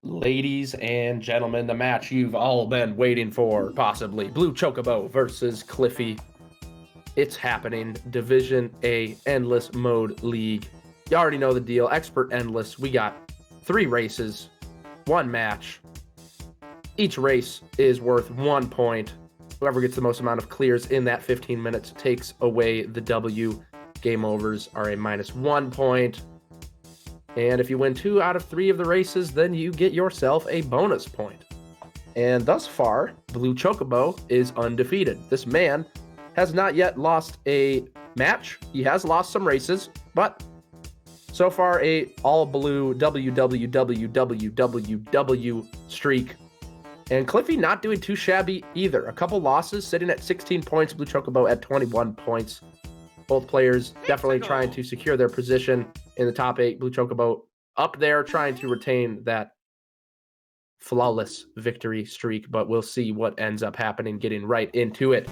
Ladies and gentlemen, the match you've all been waiting for, possibly. BlueChocobo versus Cliffy. It's happening. Division A Endless Mode League. You already know the deal. Expert Endless. We got 3 races, 1 match. Each race is worth 1 point. Whoever gets the most amount of clears in that 15 minutes takes away the W. Game overs are a -1 point. And if you win 2 out of 3 of the races, then you get yourself a bonus point. And thus far, BlueChocobo is undefeated. This man has not yet lost a match. He has lost some races, but so far a all blue WWWWWW streak. And Cliffy not doing too shabby either. A couple losses, sitting at 16 points, BlueChocobo at 21 points. Both players definitely trying to secure their position in the top 8. BlueChocobo up there trying to retain that flawless victory streak, but we'll see what ends up happening, getting right into it.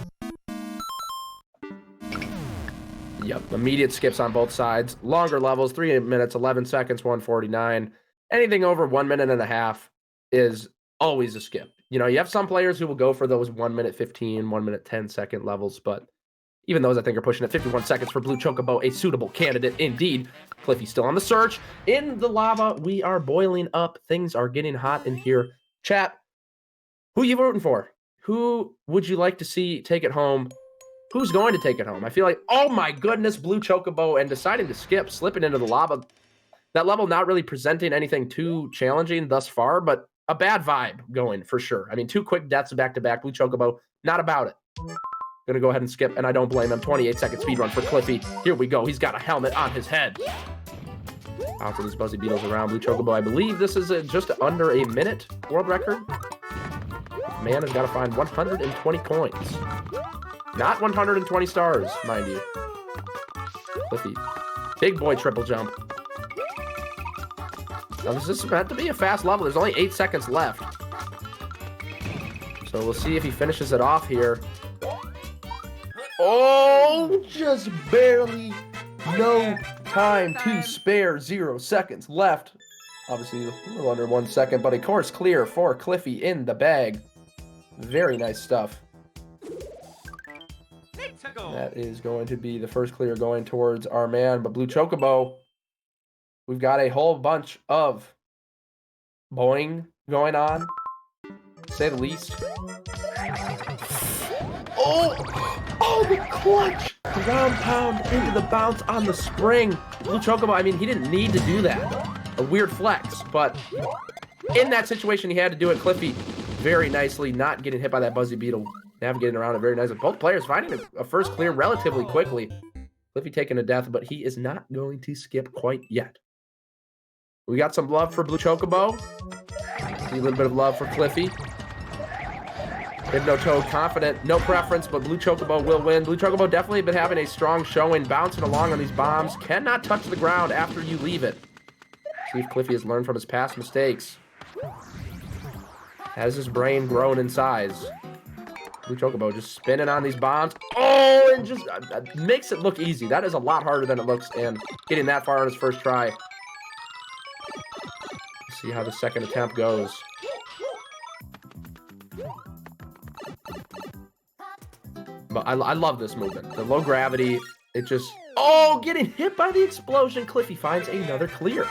Yep, immediate skips on both sides. Longer levels, 3 minutes, 11 seconds, 149. Anything over 1 minute and a half is always a skip. You know, you have some players who will go for those 1 minute 15, 1 minute 10 second levels, but even those I think are pushing at 51 seconds for BlueChocobo, a suitable candidate indeed. Cliffy still on the search. In the lava, we are boiling up. Things are getting hot in here. Chat, who you rooting for? Who would you like to see take it home? Who's going to take it home? I feel like, oh my goodness, BlueChocobo, and deciding to skip, slipping into the lava. That level not really presenting anything too challenging thus far, but a bad vibe going for sure. I mean, 2 quick deaths back-to-back. BlueChocobo, not about it. Gonna go ahead and skip, and I don't blame him. 28-second speedrun for Cliffy. Here we go. He's got a helmet on his head. Bouncing these Buzzy Beetles around. BlueChocobo, I believe this is just under a minute world record. Man has got to find 120 points. Not 120 stars, mind you. Cliffy. Big boy triple jump. Now, this is meant to be a fast level. There's only 8 seconds left. So we'll see if he finishes it off here. Oh, just barely. No time to spare. 0 seconds left. Obviously, a little under 1 second, but a course clear for Cliffy in the bag. Very nice stuff. That is going to be the first clear going towards our man, but BlueChocobo, we've got a whole bunch of boing going on, to say the least. Oh, the clutch! Ground pound into the bounce on the spring. BlueChocobo, I mean, he didn't need to do that. A weird flex, but in that situation, he had to do it. Cliffy, very nicely, not getting hit by that Buzzy Beetle. Navigating around it very nicely. Both players finding a first clear relatively quickly. Cliffy taking a death, but he is not going to skip quite yet. We got some love for BlueChocobo. See a little bit of love for Cliffy. Hypnotoad confident, no preference, but BlueChocobo will win. BlueChocobo definitely been having a strong showing, bouncing along on these bombs. Cannot touch the ground after you leave it. See if Cliffy has learned from his past mistakes. Has his brain grown in size? BlueChocobo just spinning on these bombs. Oh, and just makes it look easy. That is a lot harder than it looks, and getting that far on his first try. Let's see how the second attempt goes. But I love this movement. The low gravity, it just... Oh, getting hit by the explosion. Cliffy finds another clear.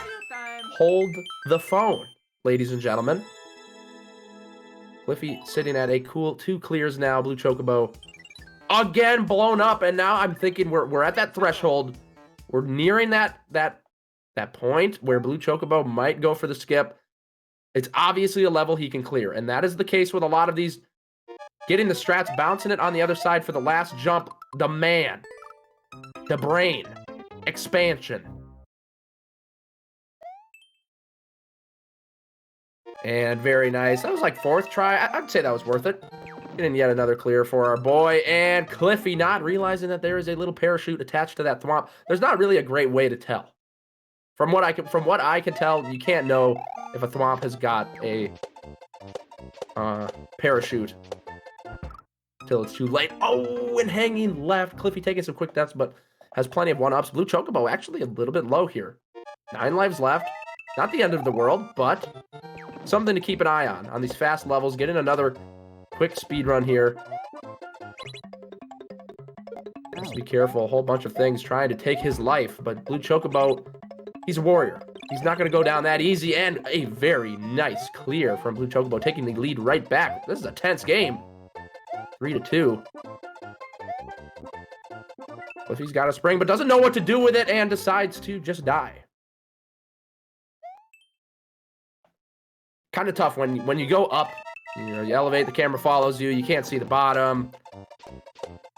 Hold the phone, ladies and gentlemen. Cliffy sitting at a cool 2 clears now. BlueChocobo again blown up, and now I'm thinking we're at that threshold. We're nearing that point where BlueChocobo might go for the skip. It's obviously a level he can clear, and that is the case with a lot of these. Getting the strats, bouncing it on the other side for the last jump. The man, the brain, expansion. And very nice. That was like 4th try. I'd say that was worth it. Getting yet another clear for our boy. And Cliffy not realizing that there is a little parachute attached to that thwomp. There's not really a great way to tell. From what I can tell, you can't know if a thwomp has got a parachute till it's too late. Oh, and hanging left. Cliffy taking some quick deaths, but has plenty of one-ups. BlueChocobo actually a little bit low here. 9 lives left. Not the end of the world, but something to keep an eye on these fast levels. Get in another quick speed run here. Just be careful. A whole bunch of things trying to take his life, but BlueChocobo, he's a warrior. He's not going to go down that easy, and a very nice clear from BlueChocobo, taking the lead right back. This is a tense game. 3-2. Cliffy's got a spring, but doesn't know what to do with it and decides to just die. Kind of tough when you go up, you elevate, the camera follows you, you can't see the bottom,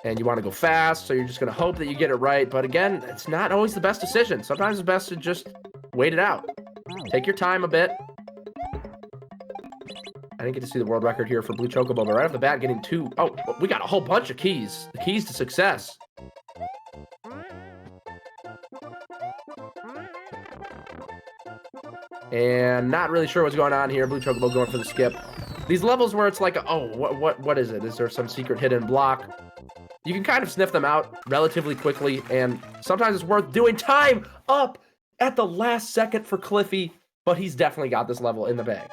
and you want to go fast, so you're just going to hope that you get it right. But again, it's not always the best decision. Sometimes it's best to just wait it out. Take your time a bit. I didn't get to see the world record here for BlueChocobo, but right off the bat, getting two. Oh, we got a whole bunch of keys. The keys to success. And not really sure what's going on here. BlueChocobo going for the skip. These levels where it's like, oh, what is it? Is there some secret hidden block? You can kind of sniff them out relatively quickly, and sometimes it's worth doing. Time up at the last second for Cliffy, but he's definitely got this level in the bag.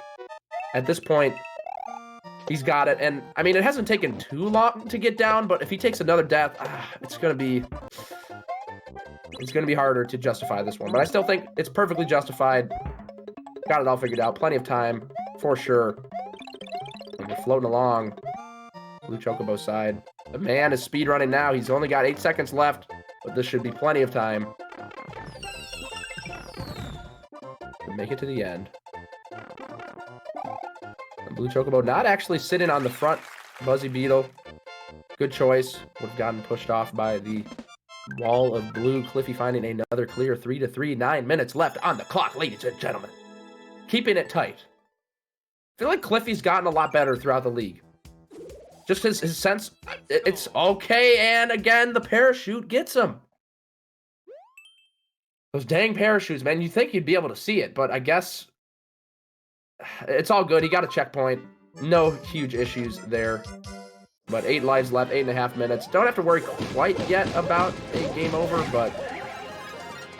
At this point, he's got it, and I mean, it hasn't taken too long to get down, but if he takes another death, it's gonna be harder to justify this one. But I still think it's perfectly justified. Got it all figured out. Plenty of time for sure. And we're floating along. BlueChocobo's side. The man is speedrunning now. He's only got 8 seconds left, but this should be plenty of time to make it to the end. And BlueChocobo not actually sitting on the front Buzzy Beetle. Good choice. Would have gotten pushed off by the wall of blue. Cliffy finding another clear. 3-3. 9 minutes left on the clock, ladies and gentlemen. Keeping it tight. I feel like Cliffy's gotten a lot better throughout the league. Just his sense, it's okay, and again, the parachute gets him. Those dang parachutes, man, you'd think you'd be able to see it, but I guess it's all good. He got a checkpoint. No huge issues there. But 8 lives left, 8.5 minutes. Don't have to worry quite yet about a game over, but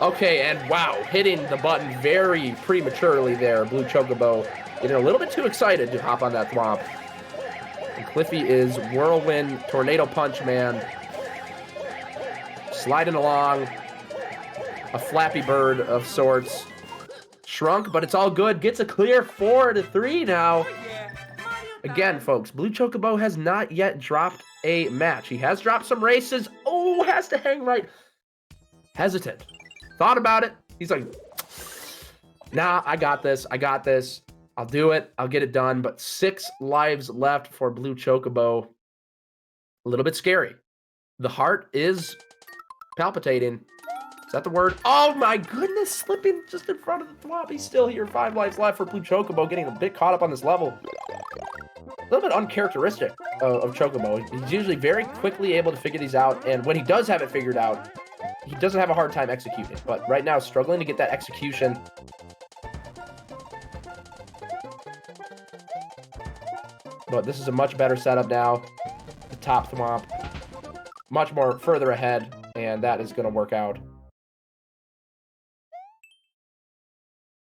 okay, and wow, hitting the button very prematurely there. BlueChocobo getting a little bit too excited to hop on that thwomp. And Cliffy is whirlwind, tornado punch man. Sliding along. A Flappy Bird of sorts. Shrunk, but it's all good. Gets a clear 4-3 now. Again, folks, BlueChocobo has not yet dropped a match. He has dropped some races. Oh, has to hang right. Hesitant. Thought about it. He's like, nah, I got this. I got this. I'll do it. I'll get it done. But 6 lives left for BlueChocobo. A little bit scary. The heart is palpitating. Is that the word? Oh my goodness, slipping just in front of the thwomp. He's still here. 5 lives left for BlueChocobo, getting a bit caught up on this level. A little bit uncharacteristic of Chocobo. He's usually very quickly able to figure these out, and when he does have it figured out, he doesn't have a hard time executing. But right now, struggling to get that execution. But this is a much better setup now. The top thwomp. Much more further ahead, and that is going to work out.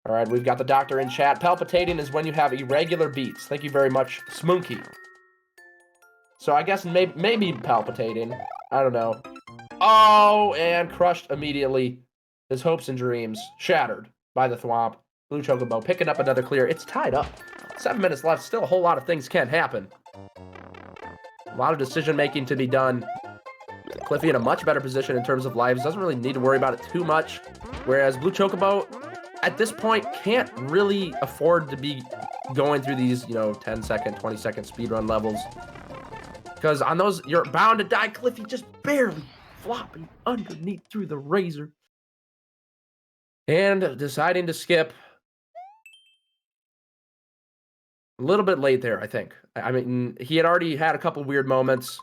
All right, we've got the doctor in chat. Palpitating is when you have irregular beats. Thank you very much, Smoonky. So I guess maybe palpitating. I don't know. Oh, and crushed immediately. His hopes and dreams shattered by the thwomp. BlueChocobo picking up another clear. It's tied up. 7 minutes left. Still a whole lot of things can happen. A lot of decision-making to be done. Cliffy in a much better position in terms of lives. Doesn't really need to worry about it too much. Whereas BlueChocobo, at this point, can't really afford to be going through these, 10-second, 20-second speedrun levels. Because on those, you're bound to die. Cliffy just barely flopping underneath through the razor. And deciding to skip. A little bit late there, I think. I mean, he had already had a couple weird moments,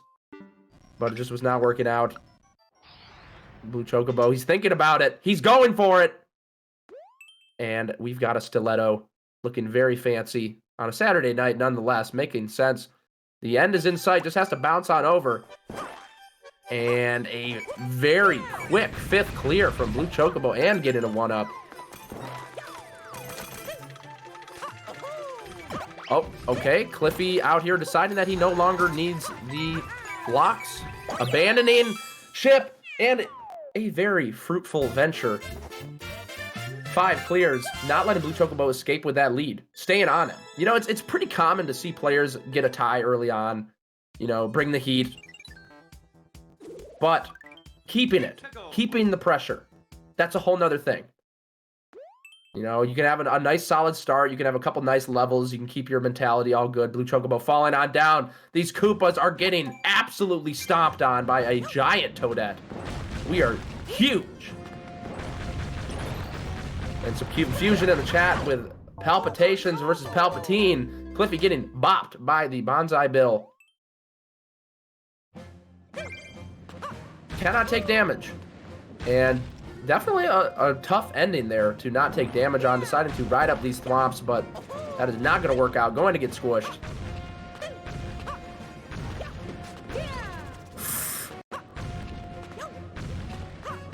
but it just was not working out. BlueChocobo, he's thinking about it. He's going for it. And we've got a stiletto looking very fancy on a Saturday night, nonetheless, making sense. The end is in sight, just has to bounce on over. And a very quick 5th clear from BlueChocobo and getting a 1-up. Oh, okay. Cliffy out here deciding that he no longer needs the blocks. Abandoning ship and a very fruitful venture. 5 clears, not letting BlueChocobo escape with that lead. Staying on him. You know, it's pretty common to see players get a tie early on. You know, bring the heat. But keeping it. Keeping the pressure. That's a whole nother thing. You know, you can have a nice solid start. You can have a couple nice levels. You can keep your mentality all good. BlueChocobo falling on down. These Koopas are getting absolutely stomped on by a giant Toadette. We are huge. And some confusion in the chat with Palpitations versus Palpatine. Cliffy getting bopped by the Bonsai Bill. Cannot take damage. And definitely a tough ending there to not take damage on. Deciding to ride up these thwomps, but that is not going to work out. Going to get squished.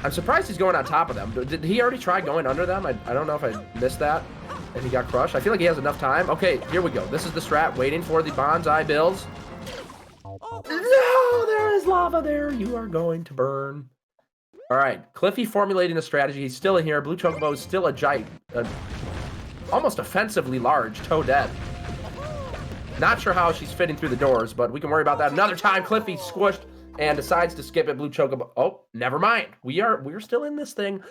I'm surprised he's going on top of them. Did he already try going under them? I don't know if I missed that. And he got crushed. I feel like he has enough time. Okay, here we go. This is the strat. Waiting for the Bonsai Bills. No, there is lava there. You are going to burn. All right, Cliffy formulating a strategy. He's still in here. BlueChocobo is still a giant, almost offensively large Toadette. Not sure how she's fitting through the doors, but we can worry about that another time. Cliffy squished and decides to skip it. BlueChocobo. Oh, never mind. We're still in this thing.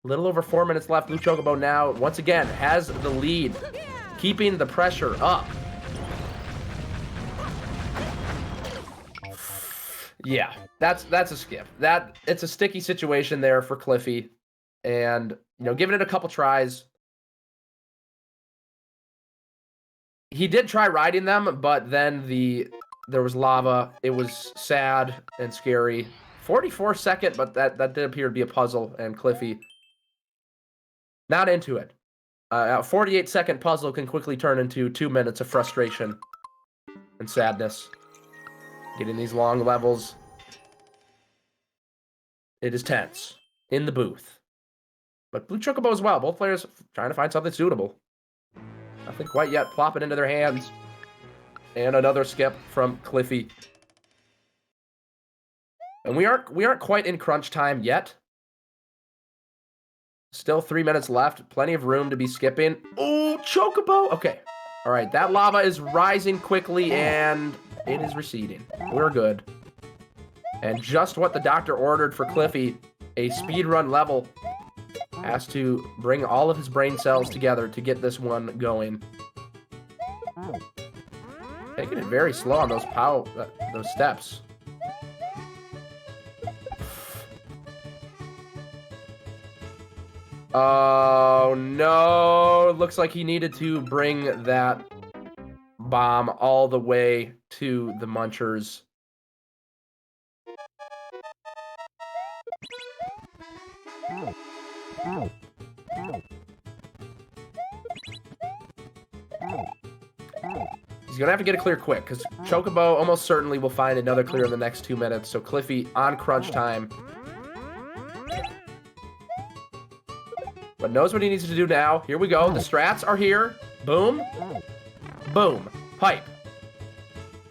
A little over 4 minutes left. BlueChocobo now, once again, has the lead, keeping the pressure up. Yeah, that's a skip. It's a sticky situation there for Cliffy, and you know, giving it a couple tries. He did try riding them, but then there was lava. It was sad and scary. 44-second, but that did appear to be a puzzle, and Cliffy not into it. A 48-second puzzle can quickly turn into 2 minutes of frustration and sadness. Getting these long levels. It is tense in the booth. But BlueChocobo as well. Both players trying to find something suitable. Nothing quite yet plopping into their hands. And another skip from Cliffy. And we aren't quite in crunch time yet. Still 3 minutes left. Plenty of room to be skipping. Oh, Chocobo! Okay. All right, that lava is rising quickly, and it is receding. We're good. And just what the doctor ordered for Cliffy, a speedrun level. Has to bring all of his brain cells together to get this one going. Taking it very slow on those steps. Oh, no. Looks like he needed to bring that bomb all the way to the Munchers. He's going to have to get a clear quick, because Chocobo almost certainly will find another clear in the next 2 minutes. So Cliffy on crunch time. But knows what he needs to do now. Here we go. The strats are here. Boom. Boom. Pipe.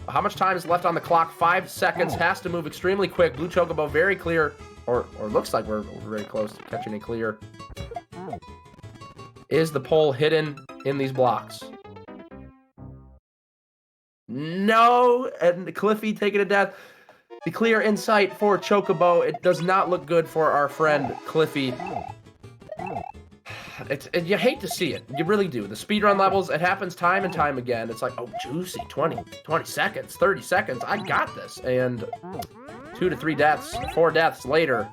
How much time is left on the clock? 5 seconds. Has to move extremely quick. BlueChocobo very clear. Or looks like we're very close to catching a clear. Is the pole hidden in these blocks? No, and Cliffy taking a death. The clear insight for Chocobo. It does not look good for our friend Cliffy. You hate to see it. You really do. The speedrun levels, it happens time and time again. It's like, oh, juicy, 20 seconds, 30 seconds. I got this. And 2 to 3 deaths, 4 deaths later.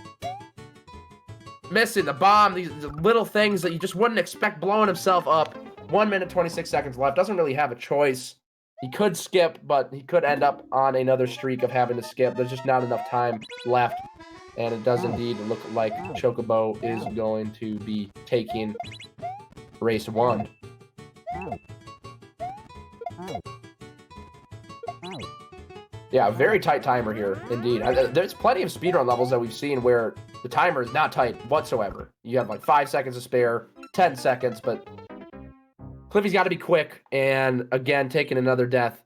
Missing the bomb, these little things that you just wouldn't expect, blowing himself up. 1 minute, 26 seconds left. Doesn't really have a choice. He could skip, but he could end up on another streak of having to skip. There's just not enough time left. And it does indeed look like Chocobo is going to be taking race 1. Yeah, very tight timer here, indeed. There's plenty of speedrun levels that we've seen where the timer is not tight whatsoever. You have like 5 seconds to spare, 10 seconds, but Cliffy's got to be quick, and again, taking another death.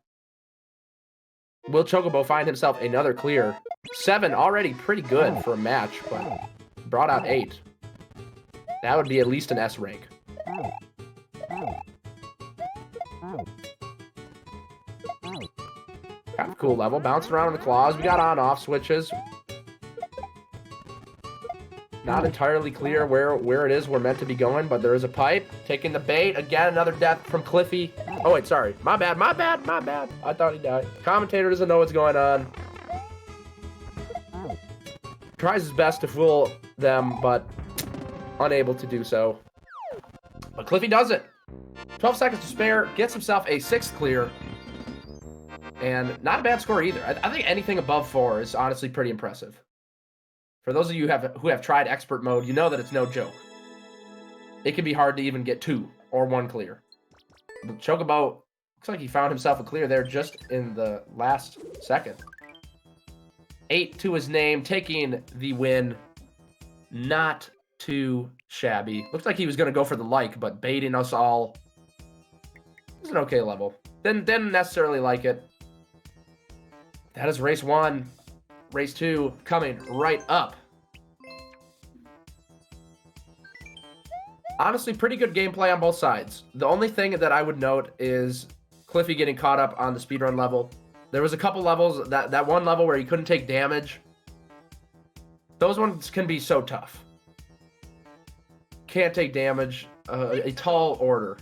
Will Chocobo find himself another clear? 7, already pretty good for a match, but brought out 8. That would be at least an S rank. Kind of cool level. Bouncing around in the claws. We got on-off switches. Not entirely clear where it is we're meant to be going, but there is a pipe. Taking the bait. Again, another death from Cliffy. Oh, wait, sorry. My bad. I thought he died. Commentator doesn't know what's going on. Tries his best to fool them, but unable to do so. But Cliffy does it. 12 seconds to spare. Gets himself a 6th clear. And not a bad score either. I think anything above 4 is honestly pretty impressive. For those of you who have tried expert mode, you know that it's no joke. It can be hard to even get 2 or 1 clear. But Chocobo looks like he found himself a clear there just in the last second. 8 to his name, taking the win. Not too shabby. Looks like he was going to go for the like, but baiting us all. It's an okay level. Didn't necessarily like it. That is race 1. Race 2 coming right up. Honestly, pretty good gameplay on both sides. The only thing that I would note is Cliffy getting caught up on the speedrun level. There was a couple levels, that one level where he couldn't take damage. Those ones can be so tough. Can't take damage, a tall order.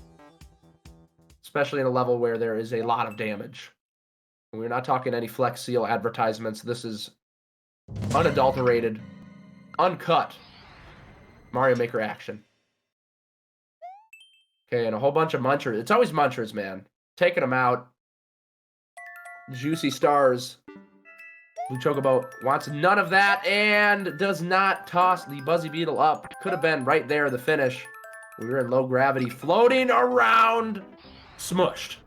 Especially in a level where there is a lot of damage. We're not talking any Flex Seal advertisements. This is unadulterated, uncut Mario Maker action. Okay, and a whole bunch of munchers. It's always munchers, man. Taking them out. Juicy stars. BlueChocobo wants none of that and does not toss the Buzzy Beetle up. Could have been right there, the finish. We were in low gravity, floating around, smushed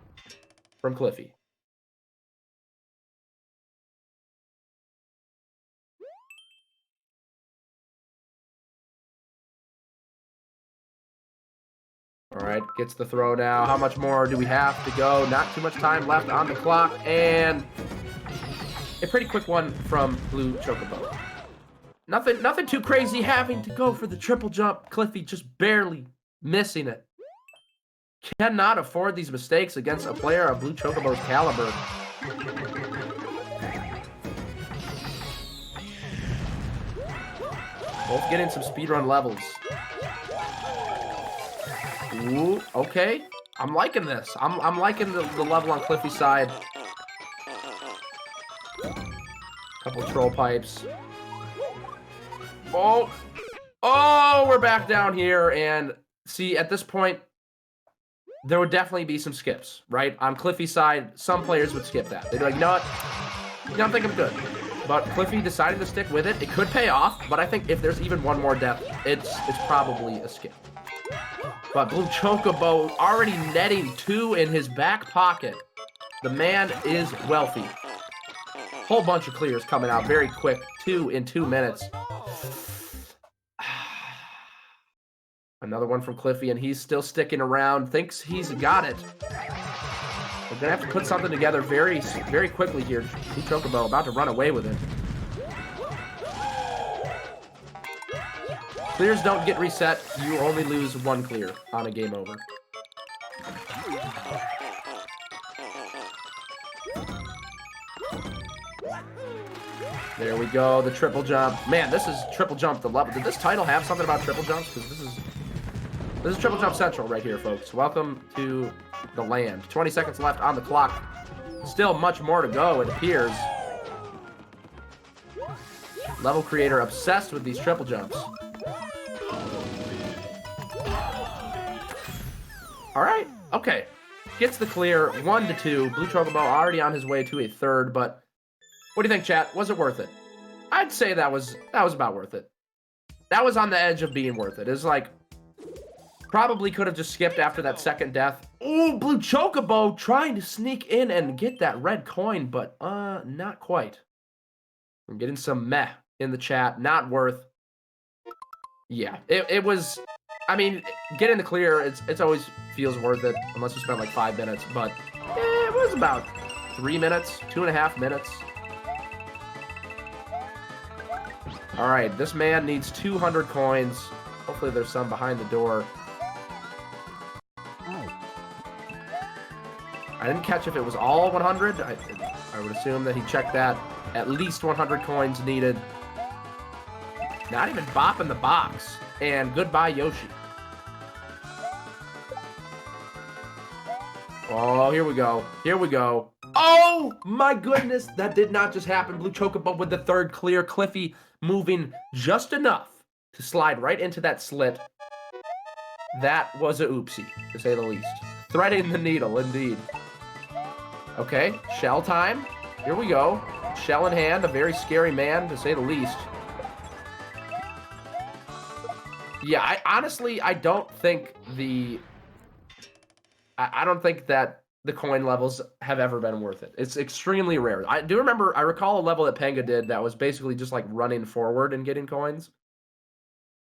from Cliffy. All right, gets the throw now. How much more do we have to go? Not too much time left on the clock, and a pretty quick one from BlueChocobo. Nothing too crazy having to go for the triple jump. Cliffy just barely missing it. Cannot afford these mistakes against a player of BlueChocobo's caliber. Both getting some speedrun levels. Ooh, okay. I'm liking this. I'm liking the level on Cliffy's side. Couple troll pipes. Oh, we're back down here. And see, at this point, there would definitely be some skips, right? On Cliffy's side, some players would skip that. They'd be like, you know what? You don't think I'm good. But Cliffy decided to stick with it. It could pay off, but I think if there's even one more death, it's probably a skip. But BlueChocobo already netting 2 in his back pocket. The man is wealthy. Whole bunch of clears coming out very quick. 2 in 2 minutes. Another one from Cliffy, and he's still sticking around. Thinks he's got it. We're going to have to put something together very, very quickly here. BlueChocobo about to run away with it. Clears don't get reset. You only lose 1 clear on a game over. There we go. The triple jump. Man, this is triple jump the level. Did this title have something about triple jumps? Because this is triple jump central right here, folks. Welcome to the land. 20 seconds left on the clock. Still much more to go, it appears. Level creator obsessed with these triple jumps. All right, okay. Gets the clear, 1 to 2. BlueChocobo already on his way to a 3rd, but what do you think, chat? Was it worth it? I'd say that was about worth it. That was on the edge of being worth it. It's like, probably could have just skipped after that 2nd death. Oh, BlueChocobo trying to sneak in and get that red coin, but not quite. I'm getting some meh in the chat. Not worth. Yeah, it was I mean, getting the clear, it's always feels worth it, unless you spend like 5 minutes, but it was about 3 minutes, 2.5 minutes. All right, this man needs 200 coins. Hopefully there's some behind the door. I didn't catch if it was all 100. I would assume that he checked that. At least 100 coins needed. Not even bopping the box. And goodbye, Yoshi. Oh, here we go. Here we go. Oh, my goodness. That did not just happen. BlueChocobo with the third clear. Cliffy moving just enough to slide right into that slit. That was a oopsie, to say the least. Threading the needle, indeed. Okay, shell time. Here we go. Shell in hand, a very scary man, to say the least. Yeah, honestly, I don't think I don't think that the coin levels have ever been worth it. It's extremely rare. I recall a level that Penga did that was basically just like running forward and getting coins.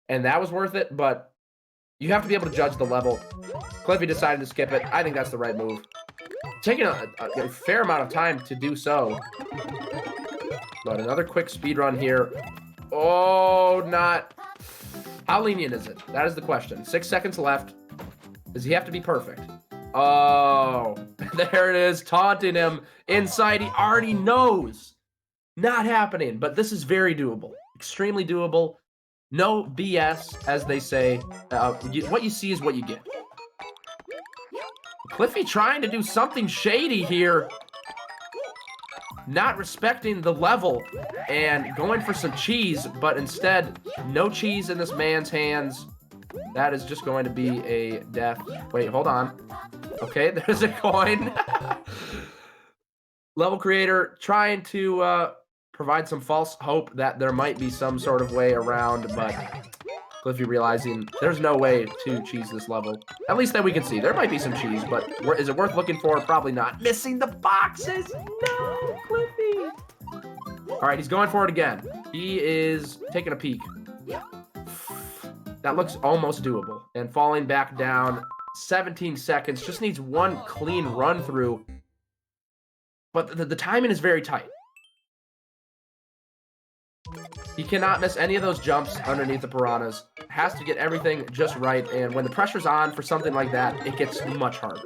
And that was worth it, but you have to be able to judge the level. Cliffy decided to skip it. I think that's the right move. Taking a fair amount of time to do so. But another quick speed run here. Oh, not... How lenient is it? That is the question. 6 seconds left. Does he have to be perfect? Oh, there it is, taunting him inside. He already knows. Not happening, but this is very doable. Extremely doable. No BS, as they say. What you see is what you get. Cliffy trying to do something shady here. Not respecting the level and going for some cheese, but instead, no cheese in this man's hands. That is just going to be a death. Wait, hold on. Okay, there's a coin. Level creator trying to provide some false hope that there might be some sort of way around, but Cliffy realizing there's no way to cheese this level. At least that we can see. There might be some cheese, but is it worth looking for? Probably not. Missing the boxes. No, Cliffy. All right, he's going for it again. He is taking a peek. That looks almost doable. And falling back down, 17 seconds. Just needs one clean run through. But the timing is very tight. He cannot miss any of those jumps underneath the piranhas. Has to get everything just right. And when the pressure's on for something like that, it gets much harder.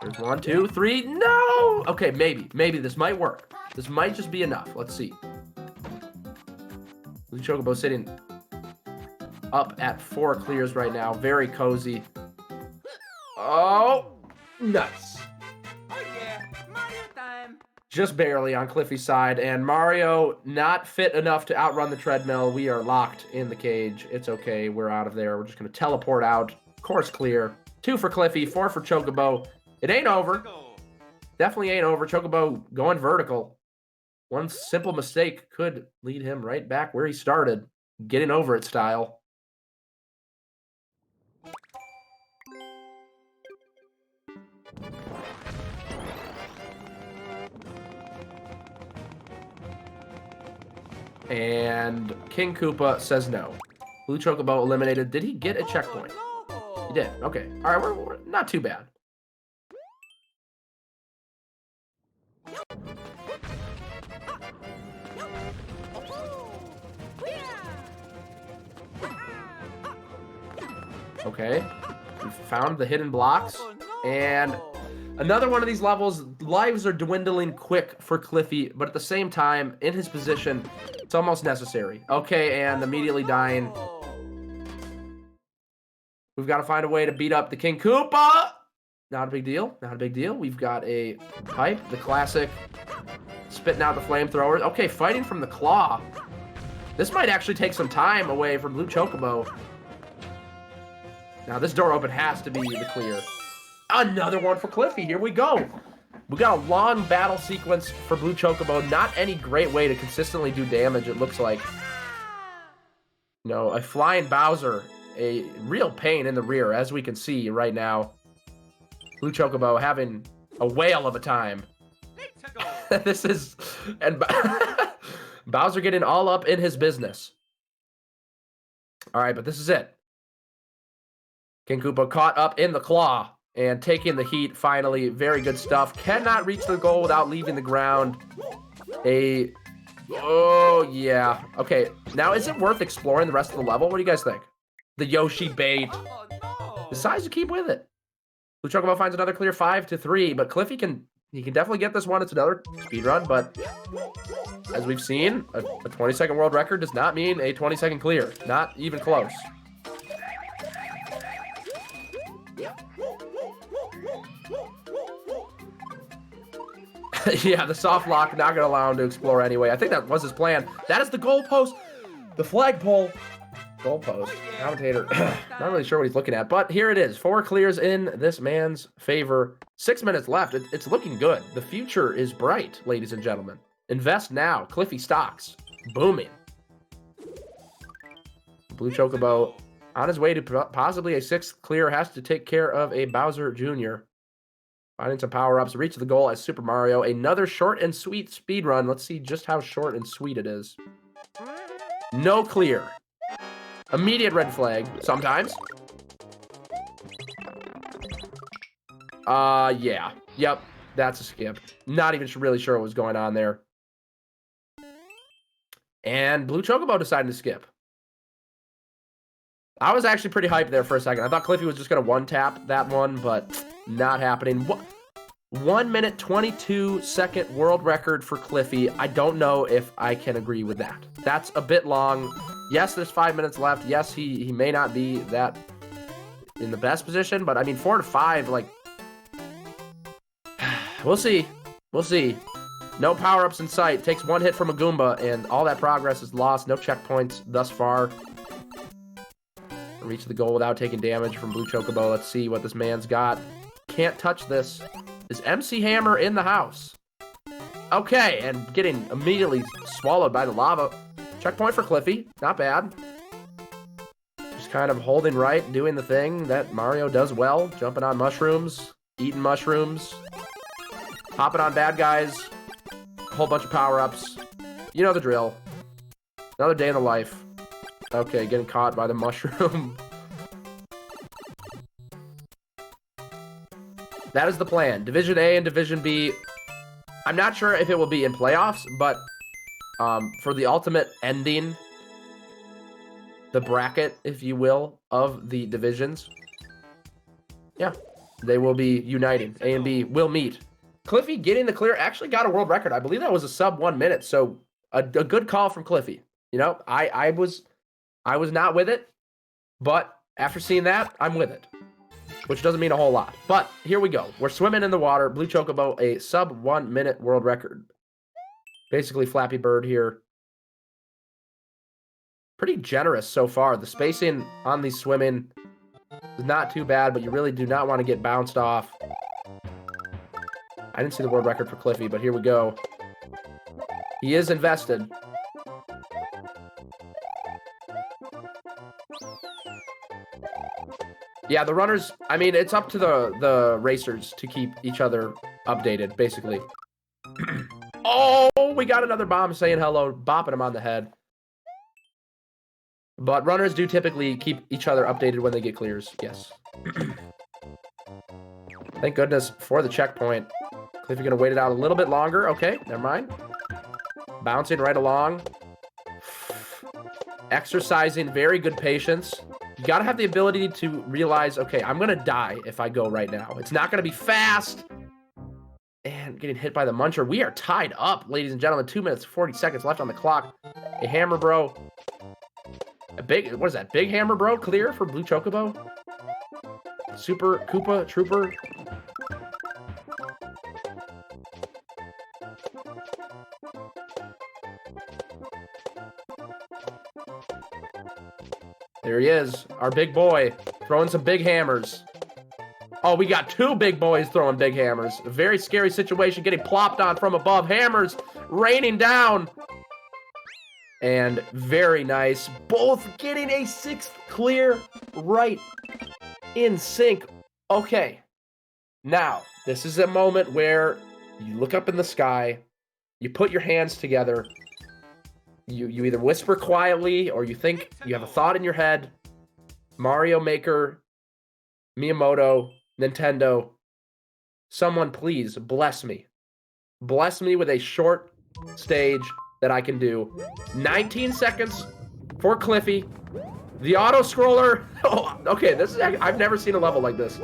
There's 1, 2, 3. No! Okay, maybe this might work. This might just be enough. Let's see. BlueChocobo sitting up at 4 clears right now. Very cozy. Oh, nice. Oh yeah, Mario time. Just barely on Cliffy's side, and Mario not fit enough to outrun the treadmill. We are locked in the cage. It's okay. We're out of there. We're just going to teleport out. Course clear. 2 for Cliffy, 4 for Chocobo. It ain't over. Definitely ain't over. Chocobo going vertical. One simple mistake could lead him right back where he started. Getting over it style. And King Koopa says no. BlueChocobo eliminated. Did he get a checkpoint? He did. Okay. All right, we're not too bad. Okay. We found the hidden blocks. And another one of these levels, lives are dwindling quick for Cliffy, but at the same time, in his position, it's almost necessary. Okay, and immediately dying. We've got to find a way to beat up the King Koopa. Not a big deal. Not a big deal. We've got a pipe, the classic, spitting out the flamethrowers. Okay, fighting from the claw. This might actually take some time away from BlueChocobo. Now, this door open has to be the clear. Another one for Cliffy. Here we go. We got a long battle sequence for BlueChocobo. Not any great way to consistently do damage, it looks like. No, a flying Bowser. A real pain in the rear, as we can see right now. BlueChocobo having a whale of a time. This is... And Bowser getting all up in his business. All right, but this is it. King Koopa caught up in the claw and taking the heat finally. Very good stuff. Cannot reach the goal without leaving the ground. Oh, yeah. Okay, now is it worth exploring the rest of the level? What do you guys think? The Yoshi bait. Oh, no. Decides to keep with it. BlueChocobo finds another clear 5-3, but Cliffy can definitely get this one. It's another speed run, but as we've seen, a 20-second world record does not mean a 20-second clear. Not even close. Yeah, the soft lock, not going to allow him to explore anyway. I think that was his plan. That is the goalpost. The flagpole. Goalpost. Commentator. Not really sure what he's looking at, but here it is. 4 clears in this man's favor. 6 minutes left. It's looking good. The future is bright, ladies and gentlemen. Invest now. Cliffy stocks. Booming. BlueChocobo on his way to possibly a 6th clear has to take care of a Bowser Jr. Finding some power-ups, reach the goal as Super Mario. Another short and sweet speed run. Let's see just how short and sweet it is. No clear. Immediate red flag, sometimes. Yeah. Yep, that's a skip. Not even really sure what was going on there. And BlueChocobo decided to skip. I was actually pretty hyped there for a second. I thought Cliffy was just going to one-tap that one, but not happening. 1 minute, 22-second world record for Cliffy. I don't know if I can agree with that. That's a bit long. Yes, there's 5 minutes left. Yes, he may not be that in the best position, but I mean, 4 to 5, like, we'll see. We'll see. No power-ups in sight. Takes 1 hit from a Goomba, and all that progress is lost. No checkpoints thus far. Reach the goal without taking damage from BlueChocobo. Let's see what this man's got. Can't touch this. Is MC Hammer in the house? Okay, and getting immediately swallowed by the lava. Checkpoint for Cliffy. Not bad. Just kind of holding right, doing the thing that Mario does well. Jumping on mushrooms, eating mushrooms, hopping on bad guys, a whole bunch of power-ups. You know the drill. Another day in the life. Okay, getting caught by the mushroom. That is the plan. Division A and Division B. I'm not sure if it will be in playoffs, but for the ultimate ending, the bracket, if you will, of the divisions, yeah, they will be uniting. A and B will meet. Cliffy getting the clear actually got a world record. I believe that was a sub 1 minute, so a good call from Cliffy. You know, I was not with it, but after seeing that, I'm with it, which doesn't mean a whole lot. But here we go. We're swimming in the water. BlueChocobo, a sub 1 minute world record. Basically Flappy Bird here. Pretty generous so far. The spacing on these swimming is not too bad, but you really do not want to get bounced off. I didn't see the world record for Cliffy, but here we go. He is invested. Yeah, the runners, I mean, it's up to the racers to keep each other updated, basically. Oh, we got another bomb saying hello, bopping him on the head. But runners do typically keep each other updated when they get clears, yes. Thank goodness for the checkpoint. Cliffy gonna wait it out a little bit longer. Okay, never mind. Bouncing right along. Exercising very good patience. You gotta have the ability to realize, okay, I'm gonna die if I go right now. It's not gonna be fast. And getting hit by the muncher. We are tied up, ladies and gentlemen. 2 minutes, 40 seconds left on the clock. A hammer bro. A big, what is that? Big hammer bro clear for BlueChocobo? Super Koopa Trooper. There he is, our big boy, throwing some big hammers. Oh, we got 2 big boys throwing big hammers. A very scary situation, getting plopped on from above. Hammers raining down. And very nice. Both getting a 6th clear right in sync. Okay. Now, this is a moment where you look up in the sky, you put your hands together, you either whisper quietly or you think you have a thought in your head. Mario Maker Miyamoto, Nintendo, someone please bless me. Bless me with a short stage that I can do. 19 seconds for Cliffy. The auto scroller. Oh, okay, this is I've never seen a level like this.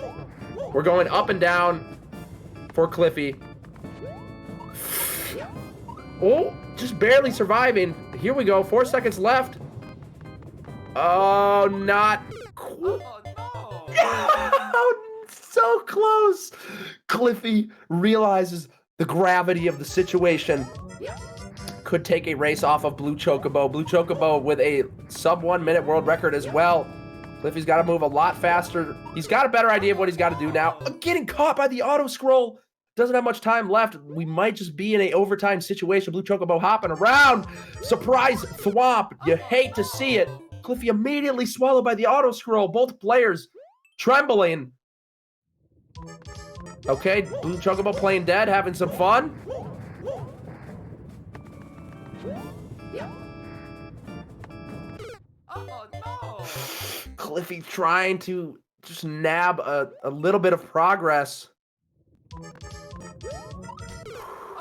We're going up and down for Cliffy. Oh, just barely surviving. Here we go. 4 seconds left. Oh, not cool. Oh, no. So close. Cliffy realizes the gravity of the situation. Could take a race off of BlueChocobo. BlueChocobo with a sub 1 minute world record as well. Cliffy's got to move a lot faster. He's got a better idea of what he's got to do now. Getting caught by the auto scroll. Doesn't have much time left. We might just be in a overtime situation. BlueChocobo hopping around. Surprise thwomp. You hate to see it. Cliffy immediately swallowed by the auto scroll. Both players trembling. Okay, BlueChocobo playing dead, having some fun. Oh, no. Cliffy trying to just nab a little bit of progress.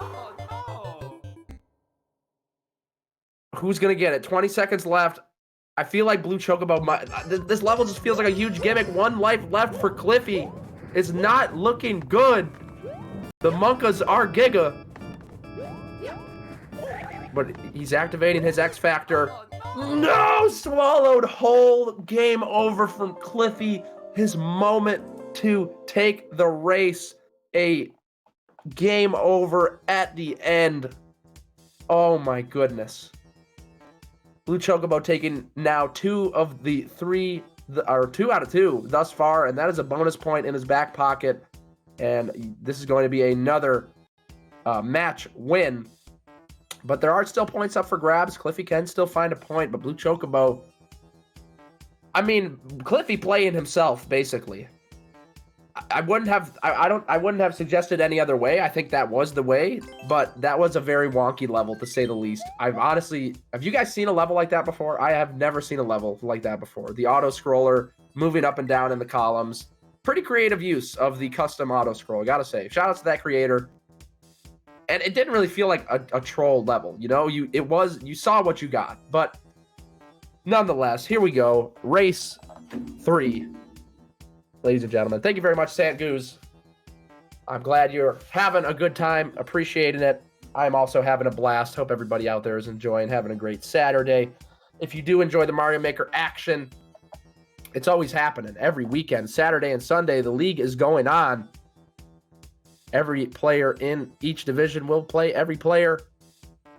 Oh, no. Who's going to get it? 20 seconds left. I feel like BlueChocobo this level just feels like a huge gimmick. 1 life left for Cliffy. It's not looking good. The Monkas are Giga. But he's activating his X Factor. No! Swallowed whole. Game over from Cliffy. His moment to take the race. A game over at the end. Oh my goodness. BlueChocobo taking now 2 of the 3, or 2 out of 2 thus far, and that is a bonus point in his back pocket. And this is going to be another match win. But there are still points up for grabs. Cliffy can still find a point, but BlueChocobo, I mean, Cliffy playing himself basically. I wouldn't have suggested any other way. I think that was the way, but that was a very wonky level to say the least. Have you guys seen a level like that before? I have never seen a level like that before. The auto scroller moving up and down in the columns. Pretty creative use of the custom auto scroll, I gotta say. Shout out to that creator. And it didn't really feel like a troll level, you know? You saw what you got, but nonetheless, here we go. Race 3. Ladies and gentlemen, thank you very much, Sant Goose. I'm glad you're having a good time, appreciating it. I'm also having a blast. Hope everybody out there is enjoying, having a great Saturday. If you do enjoy the Mario Maker action, it's always happening. Every weekend, Saturday and Sunday, the league is going on. Every player in each division will play every player.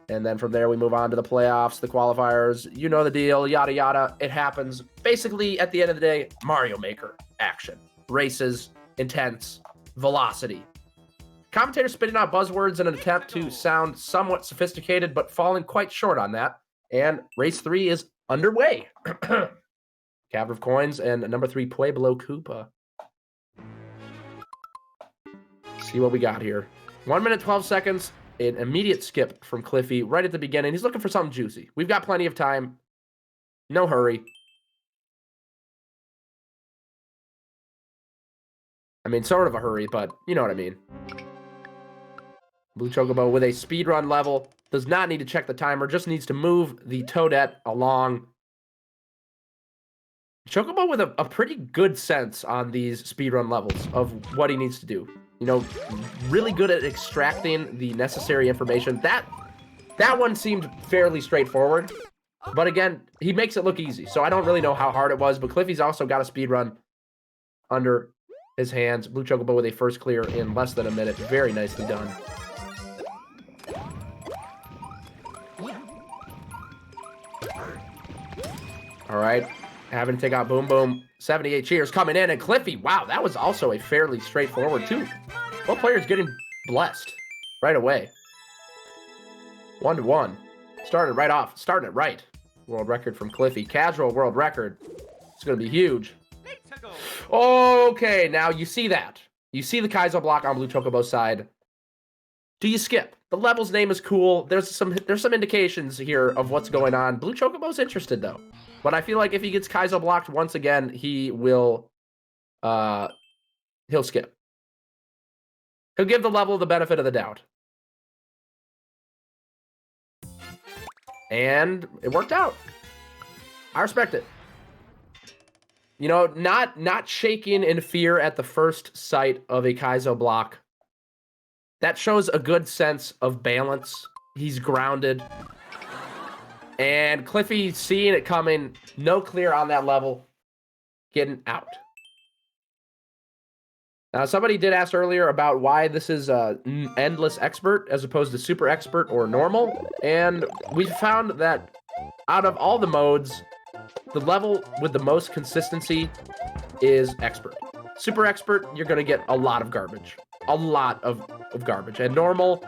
And then from there, we move on to the playoffs, the qualifiers. You know the deal, yada, yada. It happens. Basically, at the end of the day, Mario Maker action. Races, intense, velocity. Commentator spitting out buzzwords in an attempt to sound somewhat sophisticated, but falling quite short on that. And race 3 is underway. Cavern of Coins and number 3, Pueblo Koopa. See what we got here. 1 minute, 12 seconds. An immediate skip from Cliffy right at the beginning. He's looking for something juicy. We've got plenty of time. No hurry. I mean, sort of a hurry, but you know what I mean. BlueChocobo with a speedrun level. Does not need to check the timer. Just needs to move the Toadette along. Chocobo with a pretty good sense on these speedrun levels of what he needs to do. You know, really good at extracting the necessary information. That one seemed fairly straightforward. But again, he makes it look easy. So I don't really know how hard it was. But Cliffy's also got a speedrun under his hands. BlueChocobo with a first clear in less than a minute. Very nicely done. All right. Having to take out Boom Boom. 78 cheers coming in. And Cliffy, wow, that was also a fairly straightforward too. Both players getting blessed right away. 1-1. Starting right off. Starting it right. World record from Cliffy. Casual world record. It's going to be huge. Okay, now you see that. You see the Kaizo block on BlueChocobo's side. Do you skip? The level's name is cool. There's some indications here of what's going on. BlueChocobo's interested though. But I feel like if he gets Kaizo blocked once again, he will he'll skip. He'll give the level the benefit of the doubt. And it worked out. I respect it. You know, not shaking in fear at the first sight of a Kaizo block. That shows a good sense of balance. He's grounded. And Cliffy seeing it coming, no clear on that level, getting out. Now, somebody did ask earlier about why this is endless expert as opposed to super expert or normal. And we found that out of all the modes, the level with the most consistency is expert. Super expert, you're going to get a lot of garbage. A lot of garbage. And normal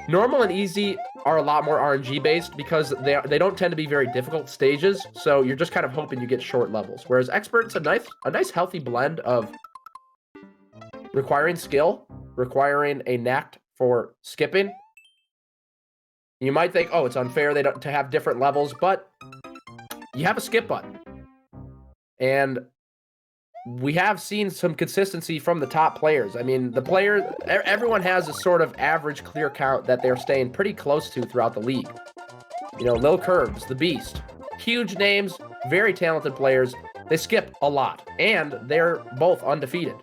and easy are a lot more RNG based because they don't tend to be very difficult stages. So you're just kind of hoping you get short levels. Whereas expert's a nice healthy blend of requiring skill, requiring a knack for skipping. You might think, oh, it's unfair to have different levels, but you have a skip button. And we have seen some consistency from the top players. I mean, everyone has a sort of average clear count that they're staying pretty close to throughout the league. You know, Lil Curbs, the Beast. Huge names, very talented players. They skip a lot, and they're both undefeated.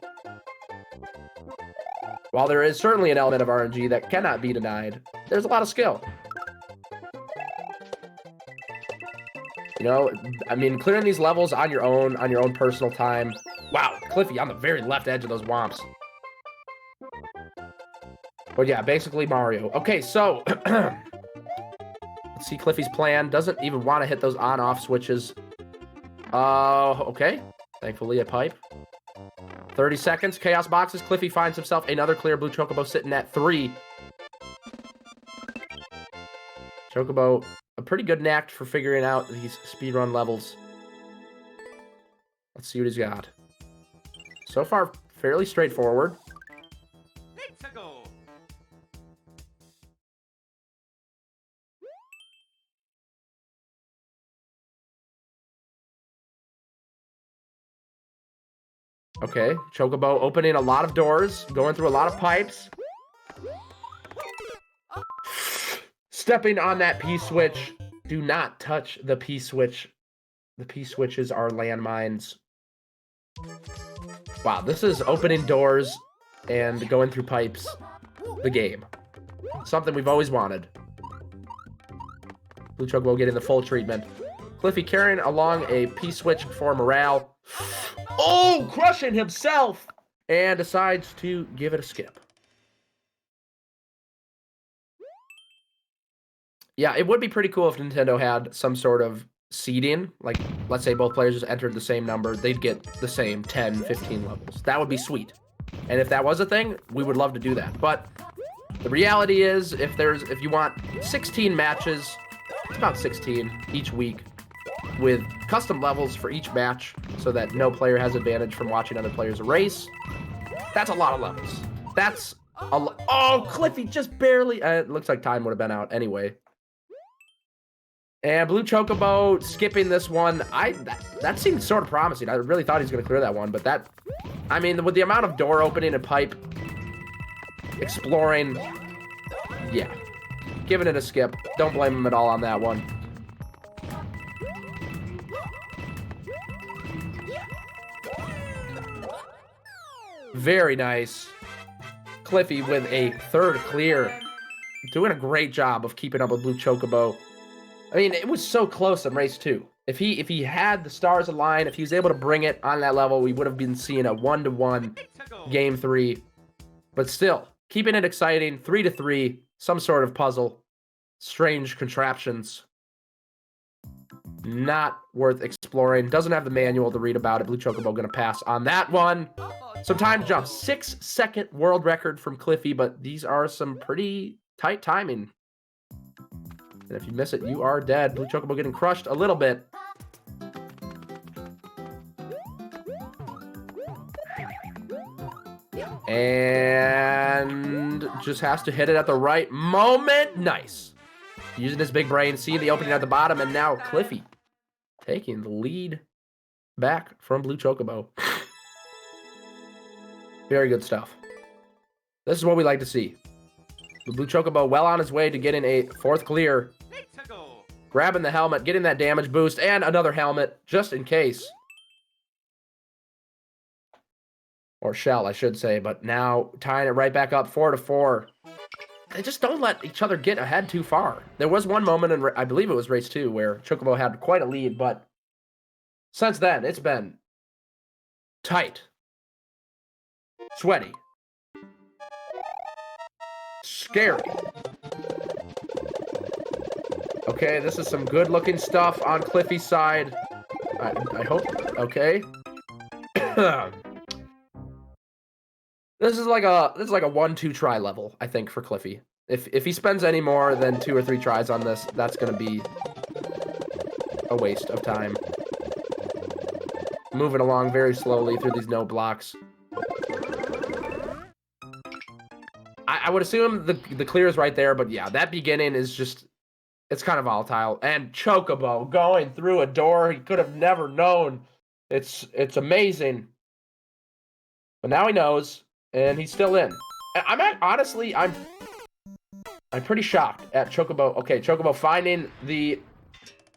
While there is certainly an element of RNG that cannot be denied, there's a lot of skill. You know, I mean, clearing these levels on your own personal time. Wow, Cliffy on the very left edge of those womps. But yeah, basically Mario. Okay, so let's see Cliffy's plan. Doesn't even want to hit those on-off switches. Okay. Thankfully, a pipe. 30 seconds. Chaos boxes. Cliffy finds himself another clear. BlueChocobo sitting at 3. Chocobo, a pretty good knack for figuring out these speedrun levels. Let's see what he's got. So far, fairly straightforward. Let's go. Okay, Chocobo opening a lot of doors, going through a lot of pipes. Stepping on that P-switch. Do not touch the P-switch. The P-switches are landmines. Wow, this is opening doors and going through pipes. The game. Something we've always wanted. BlueChocobo getting the full treatment. Cliffy carrying along a P-switch for morale. Oh, crushing himself! And decides to give it a skip. Yeah, it would be pretty cool if Nintendo had some sort of seeding. Like, let's say both players just entered the same number. They'd get the same 10, 15 levels. That would be sweet. And if that was a thing, we would love to do that. But the reality is, if you want 16 matches, it's about 16 each week, with custom levels for each match so that no player has advantage from watching other players race. That's a lot of levels. That's a lot. Oh, Cliffy just barely. It looks like time would have been out anyway. And BlueChocobo skipping this one. That seemed sort of promising. I really thought he was going to clear that one, but that, I mean, with the amount of door opening and pipe exploring, yeah, giving it a skip. Don't blame him at all on that one. Very nice. Cliffy with a third clear. Doing a great job of keeping up with BlueChocobo. I mean, it was so close in race 2. If he had the stars aligned, if he was able to bring it on that level, we would have been seeing a 1-1 game 3. But still, keeping it exciting, 3-3, some sort of puzzle, strange contraptions. Not worth exploring. Doesn't have the manual to read about it. BlueChocobo going to pass on that one. Some time jumps. 6-second world record from Cliffy, but these are some pretty tight timing. And if you miss it, you are dead. BlueChocobo getting crushed a little bit. And just has to hit it at the right moment. Nice. Using his big brain, seeing the opening at the bottom, and now Cliffy taking the lead back from BlueChocobo. Very good stuff. This is what we like to see. The BlueChocobo well on his way to getting a 4th clear. Let's go. Grabbing the helmet, getting that damage boost, and another helmet, just in case. Or shell, I should say, but now tying it right back up, 4-4. They just don't let each other get ahead too far. There was one moment in, I believe it was race 2, where Chocobo had quite a lead, but since then, it's been tight. Sweaty. Scary. Okay, this is some good-looking stuff on Cliffy's side. I hope. Okay. This is like a 1-2 try level, I think, for Cliffy. If he spends any more than 2 or 3 tries on this, that's gonna be a waste of time. Moving along very slowly through these no blocks. I would assume the clear is right there, but yeah, that beginning is just, it's kind of volatile. And Chocobo going through a door he could have never known. It's amazing. But now he knows, and he's still in. Honestly, I'm pretty shocked at Chocobo. Okay, Chocobo finding the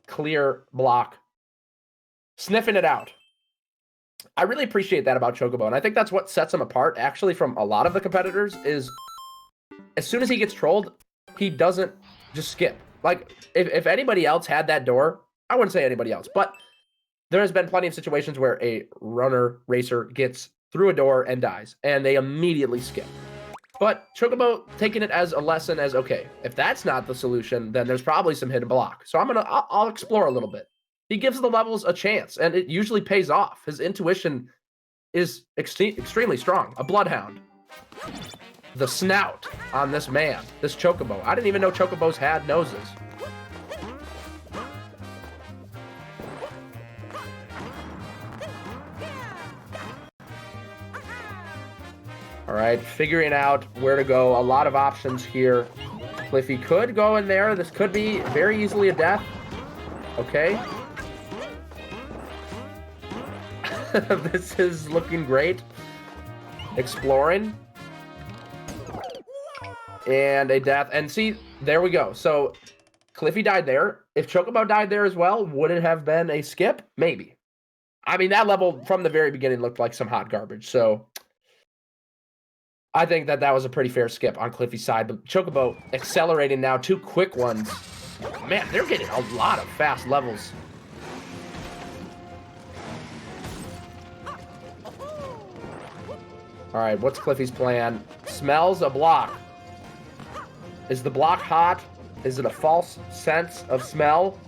clear block. Sniffing it out. I really appreciate that about Chocobo, and I think that's what sets him apart, actually, from a lot of the competitors, is as soon as he gets trolled, he doesn't just skip. Like, if anybody else had that door, I wouldn't say anybody else, but there has been plenty of situations where a runner, racer, gets through a door and dies, and they immediately skip. But Chocobo taking it as a lesson as, okay, if that's not the solution, then there's probably some hidden block. So I'll explore a little bit. He gives the levels a chance, and it usually pays off. His intuition is extremely strong. A bloodhound. The snout on this man, this Chocobo. I didn't even know Chocobos had noses. All right, figuring out where to go. A lot of options here. Cliffy could go in there. This could be very easily a death. Okay. This is looking great. Exploring. And a death. And see, there we go. So, Cliffy died there. If Chocobo died there as well, would it have been a skip? Maybe. I mean, that level from the very beginning looked like some hot garbage. So, I think that was a pretty fair skip on Cliffy's side. But Chocobo accelerating now. 2 quick ones. Man, they're getting a lot of fast levels. All right, what's Cliffy's plan? Smells a block. Is the block hot? Is it a false sense of smell?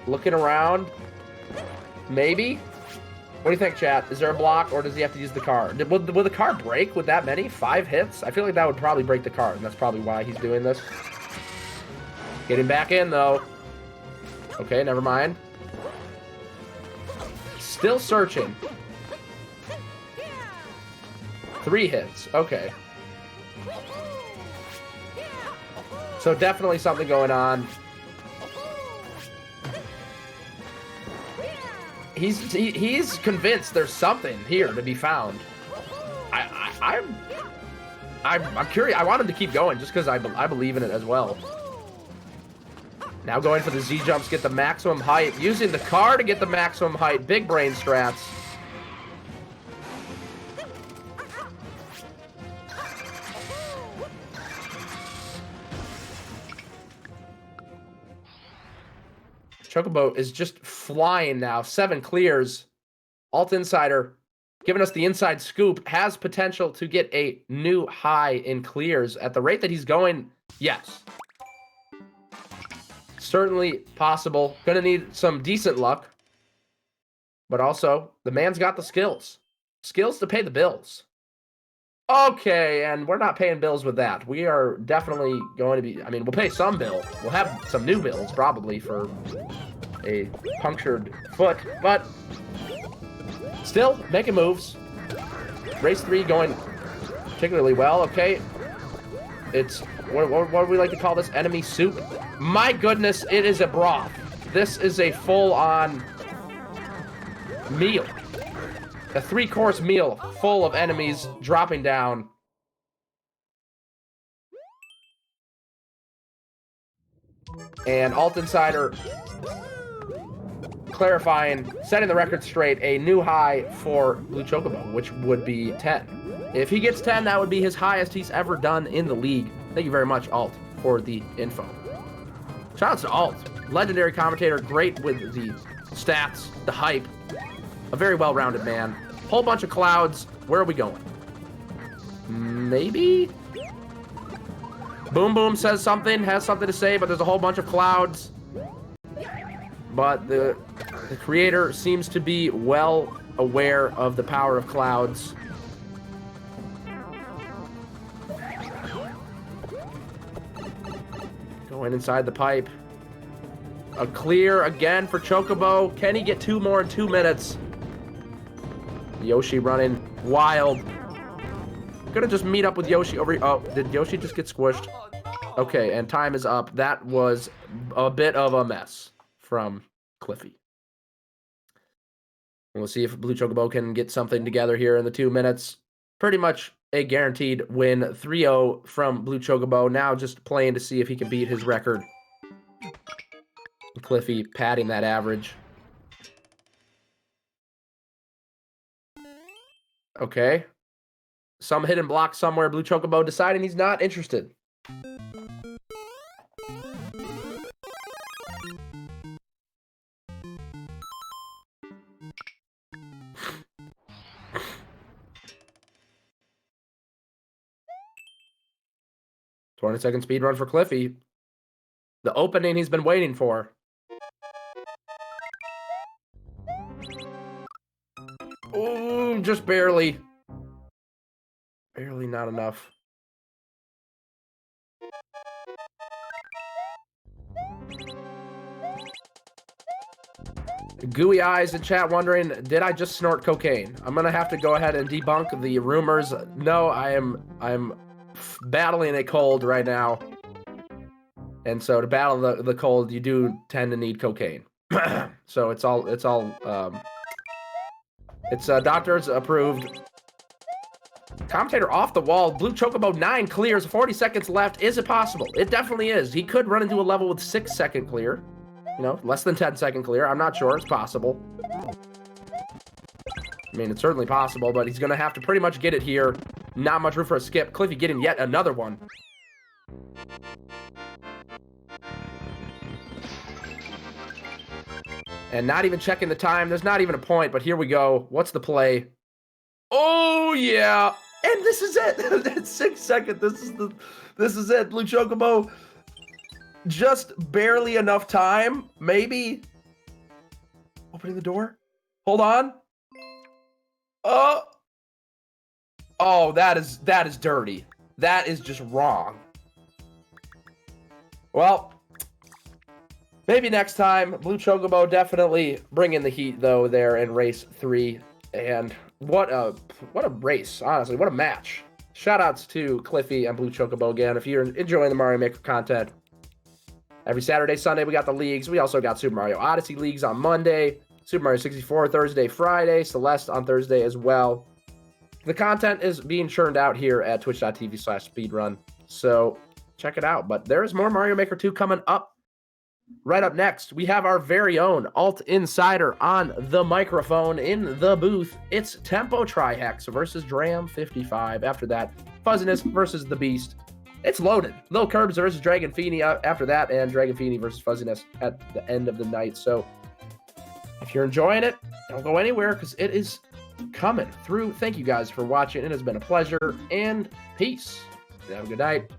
Looking around. Maybe? What do you think, chat? Is there a block, or does he have to use the car? Will the car break with that many? 5 hits? I feel like that would probably break the car, and that's probably why he's doing this. Getting back in, though. Okay, never mind. Still searching. 3 hits. Okay. So definitely something going on. He's convinced there's something here to be found. I'm curious. I want him to keep going just because I believe in it as well. Now going for the Z jumps, get the maximum height. Using the car to get the maximum height. Big brain strats. Chocobo is just flying now. 7 clears. Alt Insider giving us the inside scoop. Has potential to get a new high in clears. At the rate that he's going, yes. Certainly possible. Gonna need some decent luck. But also, the man's got the skills. Skills to pay the bills. Okay, and we're not paying bills with that. We are definitely going to be... I mean, we'll pay some bill. We'll have some new bills, probably, for a punctured foot. But still, making moves. Race 3 going particularly well. Okay. It's... What do we like to call this? Enemy soup? My goodness, it is a broth. this is a full-on meal. A 3-course meal full of enemies dropping down. And Alt Insider clarifying, setting the record straight, a new high for BlueChocobo, which would be 10. If he gets 10, that would be his highest he's ever done in the league. Thank you very much, Alt, for the info. Shoutouts to Alt. Legendary commentator, great with the stats, the hype. A very well-rounded man. Whole bunch of clouds. Where are we going? Maybe? Boom Boom says something, has something to say, but there's a whole bunch of clouds. But the creator seems to be well aware of the power of clouds. Going inside the pipe. A clear again for Chocobo. Can he get 2 more in 2 minutes? Yoshi running wild. Gonna just meet up with Yoshi over here. Oh, did Yoshi just get squished? Okay, and time is up. That was a bit of a mess from Cliffy. We'll see if BlueChocobo can get something together here in the 2 minutes. Pretty much a guaranteed win. 3-0 from BlueChocobo. Now just playing to see if he can beat his record. Cliffy padding that average. Okay. Some hidden block somewhere. BlueChocobo deciding he's not interested. Second speed run for Cliffy. The opening he's been waiting for. Ooh, just barely. Barely not enough. Gooey Eyes in chat wondering, did I just snort cocaine? I'm gonna have to go ahead and debunk the rumors. No, I'm battling a cold right now. And so to battle the cold, you do tend to need cocaine. So it's doctors approved. Commentator off the wall. BlueChocobo 9 clears. 40 seconds left. Is it possible? It definitely is. He could run into a level with 6-second clear. You know, less than 10-second clear. I'm not sure. It's possible. I mean, it's certainly possible, but he's going to have to pretty much get it here. Not much room for a skip. Cliffy getting yet another one. And not even checking the time. There's not even a point, but here we go. What's the play? Oh, yeah. And this is it. It's 6 seconds. This is it. BlueChocobo. Just barely enough time. Maybe. Opening the door. Hold on. Oh, that is dirty. That is just wrong. Well, maybe next time. BlueChocobo definitely bringing the heat though there in race 3. And what a race, honestly. What a match. Shoutouts to Cliffy and BlueChocobo again. If you're enjoying the Mario Maker content, every Saturday, Sunday, we got the leagues. We also got Super Mario Odyssey leagues on Monday, Super Mario 64 Thursday, Friday, Celeste on Thursday as well. The content is being churned out here at twitch.tv/speedrun, so check it out. But there is more Mario Maker 2 coming up. Right up next, we have our very own Alt Insider on the microphone in the booth. It's Tempo Trihex versus Dram55. After that, Fuzziness versus the Beast. It's loaded. Lil Curbs versus Dragon Feeny after that, and Dragon Feeny versus Fuzziness at the end of the night. So if you're enjoying it, don't go anywhere because it is coming through. Thank you guys for watching. It has been a pleasure, and peace. Have a good night.